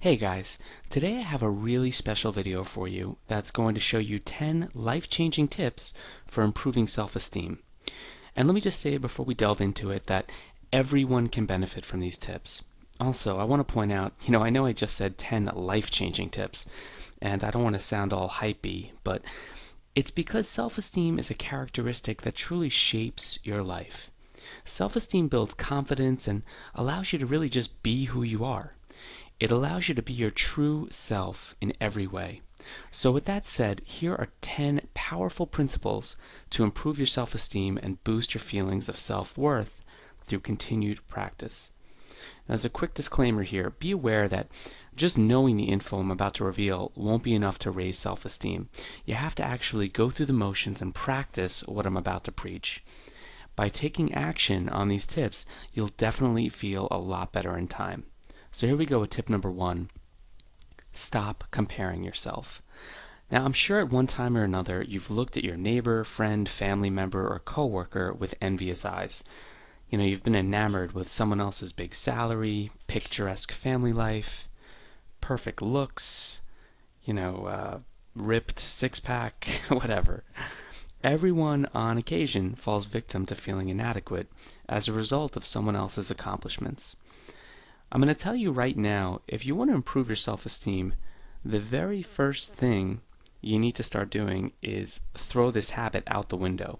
Hey guys, today I have a really special video for you that's going to show you 10 life-changing tips for improving self-esteem. And let me just say before we delve into it that everyone can benefit from these tips. Also, I want to point out, I know I just said 10 life-changing tips, and I don't want to sound all hypey, but it's because self-esteem is a characteristic that truly shapes your life. Self-esteem builds confidence and allows you to really just be who you are. It allows you to be your true self in every way. So with that said, here are 10 powerful principles to improve your self-esteem and boost your feelings of self-worth through continued practice. Now, as a quick disclaimer here, be aware that just knowing the info I'm about to reveal won't be enough to raise self-esteem. You have to actually go through the motions and practice what I'm about to preach. By taking action on these tips, you'll definitely feel a lot better in time. So here we go with tip number 1. Stop comparing yourself. Now, I'm sure at one time or another you've looked at your neighbor, friend, family member, or coworker with envious eyes. You've been enamored with someone else's big salary, picturesque family life, perfect looks, ripped six-pack, whatever. Everyone on occasion falls victim to feeling inadequate as a result of someone else's accomplishments. I'm going to tell you right now, if you want to improve your self-esteem, the very first thing you need to start doing is throw this habit out the window.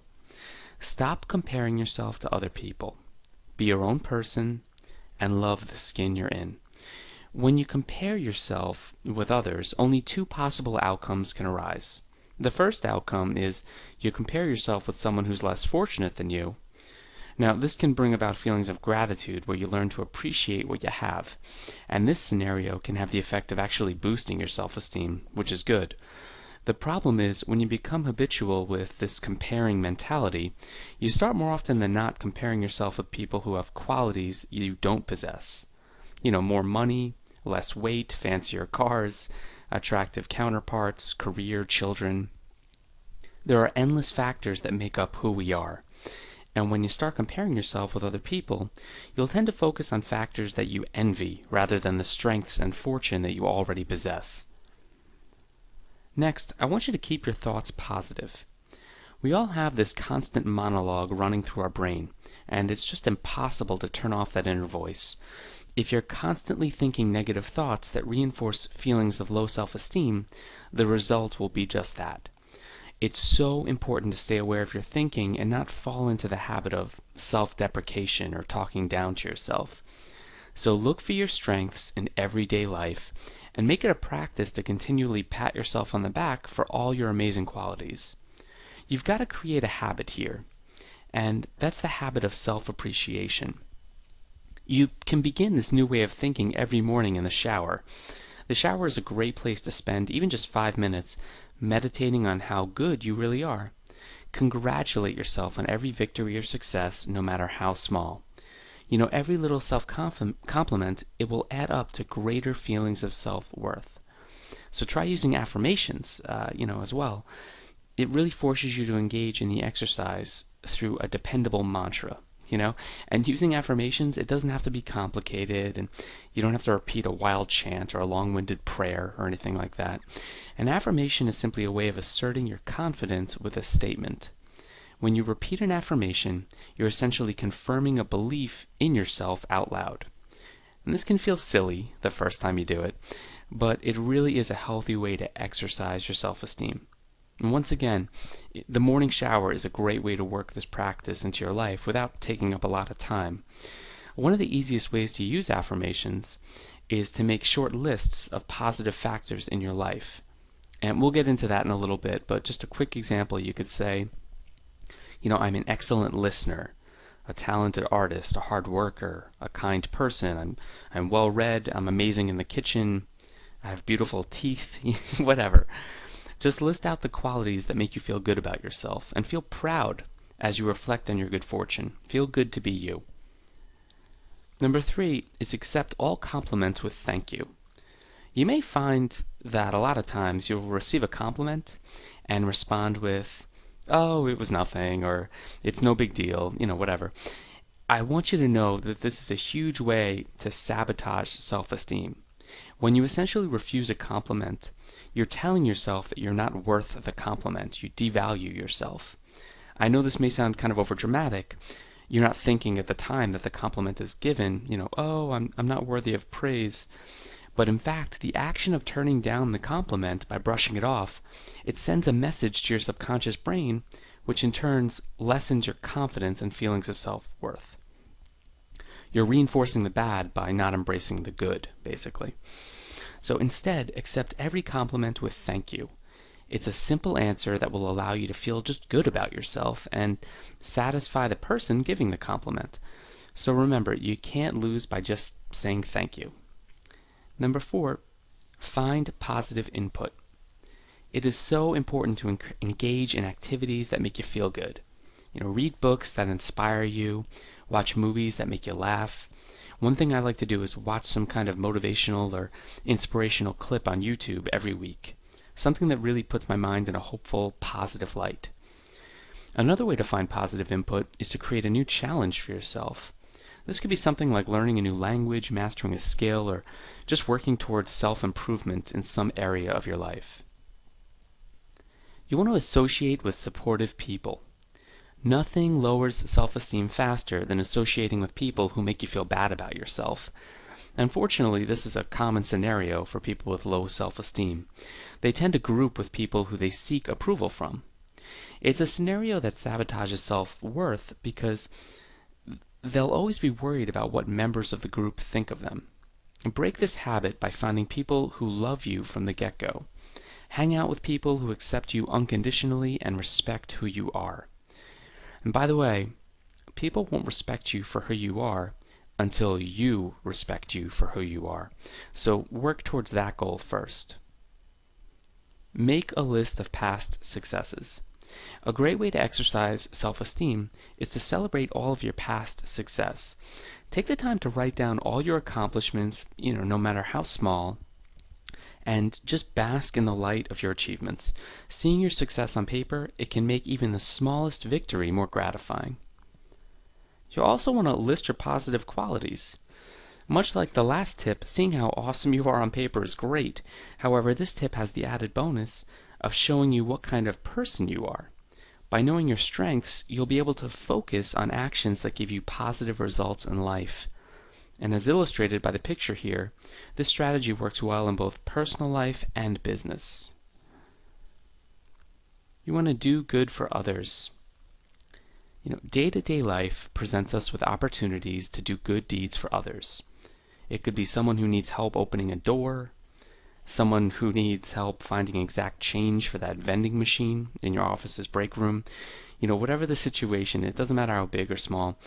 Stop comparing yourself to other people. Be your own person and love the skin you're in. When you compare yourself with others, only two possible outcomes can arise. The first outcome is you compare yourself with someone who's less fortunate than you. Now, this can bring about feelings of gratitude where you learn to appreciate what you have. And this scenario can have the effect of actually boosting your self-esteem, which is good. The problem is when you become habitual with this comparing mentality, you start more often than not comparing yourself with people who have qualities you don't possess. More money, less weight, fancier cars, attractive counterparts, career, children. There are endless factors that make up who we are. And when you start comparing yourself with other people, you'll tend to focus on factors that you envy rather than the strengths and fortune that you already possess. Next, I want you to keep your thoughts positive. We all have this constant monologue running through our brain, and it's just impossible to turn off that inner voice. If you're constantly thinking negative thoughts that reinforce feelings of low self-esteem, the result will be just that. It's so important to stay aware of your thinking and not fall into the habit of self-deprecation or talking down to yourself. So look for your strengths in everyday life and make it a practice to continually pat yourself on the back for all your amazing qualities. You've got to create a habit here, and that's the habit of self-appreciation. You can begin this new way of thinking every morning in the shower. The shower is a great place to spend even just 5 minutes meditating on how good you really are. Congratulate yourself on every victory or success, no matter how small. Every little self-compliment, it will add up to greater feelings of self-worth. So try using affirmations, as well. It really forces you to engage in the exercise through a dependable mantra. And using affirmations, it doesn't have to be complicated, and you don't have to repeat a wild chant or a long-winded prayer or anything like that. An affirmation is simply a way of asserting your confidence with a statement. When you repeat an affirmation, you're essentially confirming a belief in yourself out loud. And this can feel silly the first time you do it, but it really is a healthy way to exercise your self-esteem. And once again, the morning shower is a great way to work this practice into your life without taking up a lot of time. One of the easiest ways to use affirmations is to make short lists of positive factors in your life. And we'll get into that in a little bit, but just a quick example, you could say, I'm an excellent listener, a talented artist, a hard worker, a kind person, I'm well read, I'm amazing in the kitchen, I have beautiful teeth, whatever. Just list out the qualities that make you feel good about yourself and feel proud as you reflect on your good fortune. Feel good to be you. Number 3 is accept all compliments with thank you. You may find that a lot of times you'll receive a compliment and respond with, "Oh, it was nothing," or "It's no big deal," whatever. I want you to know that this is a huge way to sabotage self-esteem. When you essentially refuse a compliment, you're telling yourself that you're not worth the compliment. You devalue yourself. I know this may sound kind of overdramatic. You're not thinking at the time that the compliment is given, oh, I'm not worthy of praise. But in fact, the action of turning down the compliment by brushing it off, it sends a message to your subconscious brain, which in turn lessens your confidence and feelings of self-worth. You're reinforcing the bad by not embracing the good, basically. So instead, accept every compliment with thank you. It's a simple answer that will allow you to feel just good about yourself and satisfy the person giving the compliment. So remember, you can't lose by just saying thank you. Number 4, find positive input. It is so important to engage in activities that make you feel good. Read books that inspire you, watch movies that make you laugh. One thing I like to do is watch some kind of motivational or inspirational clip on YouTube every week. Something that really puts my mind in a hopeful, positive light. Another way to find positive input is to create a new challenge for yourself. This could be something like learning a new language, mastering a skill, or just working towards self-improvement in some area of your life. You want to associate with supportive people. Nothing lowers self-esteem faster than associating with people who make you feel bad about yourself. Unfortunately, this is a common scenario for people with low self-esteem. They tend to group with people who they seek approval from. It's a scenario that sabotages self-worth because they'll always be worried about what members of the group think of them. Break this habit by finding people who love you from the get-go. Hang out with people who accept you unconditionally and respect who you are. And by the way, people won't respect you for who you are until you respect you for who you are. So work towards that goal first. Make a list of past successes. A great way to exercise self-esteem is to celebrate all of your past success. Take the time to write down all your accomplishments, no matter how small, and just bask in the light of your achievements. Seeing your success on paper, it can make even the smallest victory more gratifying. You'll also want to list your positive qualities. Much like the last tip, seeing how awesome you are on paper is great. However, this tip has the added bonus of showing you what kind of person you are. By knowing your strengths, you'll be able to focus on actions that give you positive results in life. And as illustrated by the picture here, this strategy works well in both personal life and business. You want to do good for others. Day-to-day life presents us with opportunities to do good deeds for others. It could be someone who needs help opening a door, someone who needs help finding exact change for that vending machine in your office's break room. Whatever the situation, it doesn't matter how big or small.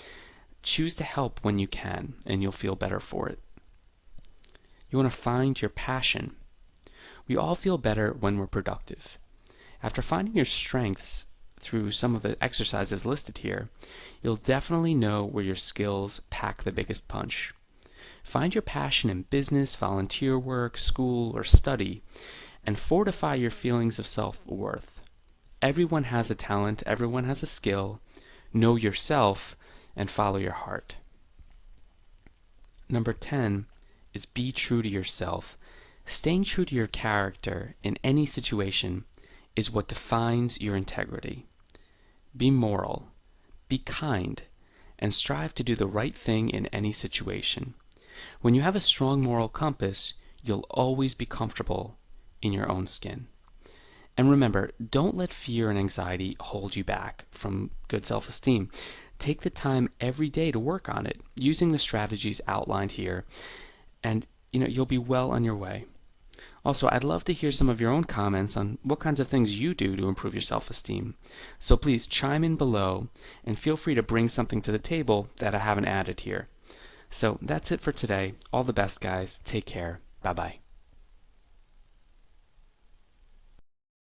Choose to help when you can, and you'll feel better for it. You want to find your passion. We all feel better when we're productive. After finding your strengths through some of the exercises listed here, you'll definitely know where your skills pack the biggest punch. Find your passion in business, volunteer work, school, or study, and fortify your feelings of self-worth. Everyone has a talent, everyone has a skill. Know yourself and follow your heart. Number 10 is be true to yourself. Staying true to your character in any situation is what defines your integrity. Be moral, be kind, and strive to do the right thing in any situation. When you have a strong moral compass, you'll always be comfortable in your own skin. And remember, don't let fear and anxiety hold you back from good self-esteem. Take the time every day to work on it, using the strategies outlined here, and you'll be well on your way. Also, I'd love to hear some of your own comments on what kinds of things you do to improve your self-esteem. So please chime in below, and feel free to bring something to the table that I haven't added here. So that's it for today. All the best, guys. Take care. Bye-bye.